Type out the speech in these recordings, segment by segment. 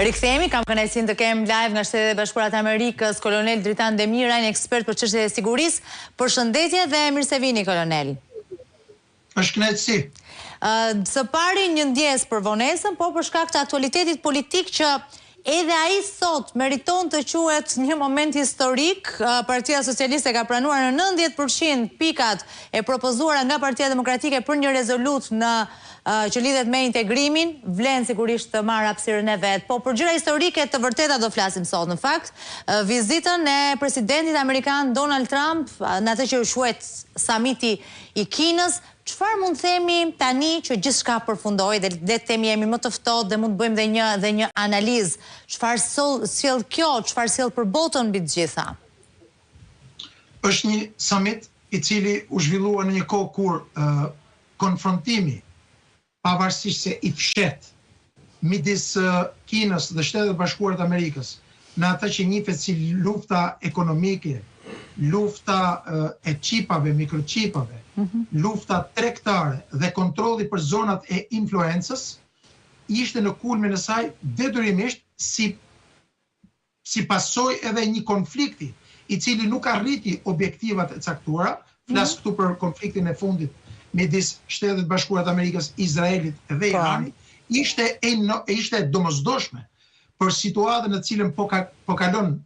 Rikthehemi, kam kënaqësinë të kem live nga Shtetet e Bashkuara të Amerikës, kolonel Dritan Demira, një ekspert për çështjet e sigurisë. Përshëndetje dhe mirë se vini, kolonel. Është kënaqësi. Së pari një ndjes për vonesën, po për shkak të aktualitetit politik që edhe ai thot meriton të quhet një moment historik. Partia Socialiste ka pranuar në 90% pikat e propozuara nga Partia Demokratike për një rezolut që lidhet me integrimin, vlen sigurisht të marrë hapësirën e vet. Po për gjëra historike të vërteta do flasim sot. Në fakt, vizitën e presidentit amerikan Donald Trump në atë që u quhet samiti i Kinës. Çfarë mund themi tani që gjithçka përfundoi dhe themi jemi më të ftohtë dhe mund të bëjmë dhe një analizë. Çfarë sjell kjo, çfarë sjell për botën mbi të gjitha? Është një summit i cili u zhvillua në një kohë kur konfrontimi, pavarësisht se i fshet midis Kinës dhe Shtetet Bashkuara të Amerikës, në atë që njihet si lufta ekonomike, lufta e çipave, mikroçipave, lufta tregtare dhe kontrolli për zonat e influencës, ishte në kulmin e saj detyrimisht si pasojë edhe një konflikti i cili nuk arriti objektivat e caktuara. Flas këtu për konfliktin e fundit midis Shtetet Bashkuara të Amerikës, Izraelit dhe Iranit. Ishte domosdoshme për situatën në cilën po kalon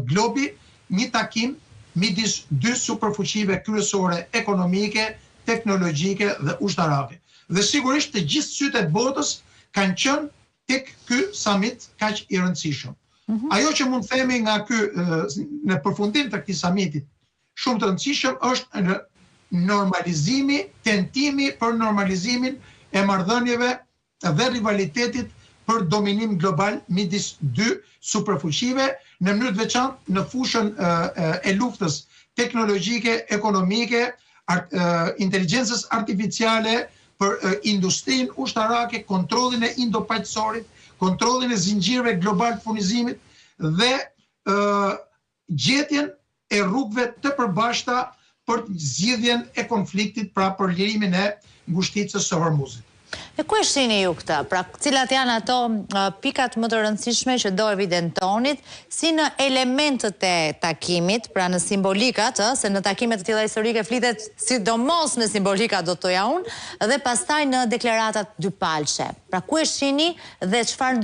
globi, një takim midis dy superfuqive kryesore ekonomike, teknologjike dhe ushtarake. Dhe sigurisht të gjithë sytë e botës kanë qenë tek ky summit kaq i rëndësishëm. Ajo që mund themi nga ky në përfundim të këtij summiti shumë të rëndësishëm është në normalizimi, tentimi për normalizimin e marrëdhënieve dhe rivalitetit për dominim global midis dy superfuqive, në mënyrë të veçantë në fushën e luftës teknologjike, ekonomike, inteligjencës artificiale, për industrinë ushtarake, kontrollin e indopaqësorit, kontrollin e zinxhirëve global të furnizimit dhe gjetjen e rrugëve të përbashkëta për zgjidhjen e konfliktit, pra për lirimin e ngushticës së Hormuzit. E ku e shihni ju këtë? Pra, cilat janë ato pikat më të rëndësishme që do evidentonit si në elementët e takimit, pra në simbolikat, se në takimet të tilla historike flitet sidomos në simbolikat, do të thoja unë, dhe pastaj në deklaratat dypalçe. Pra, ku e shihni dhe çfarë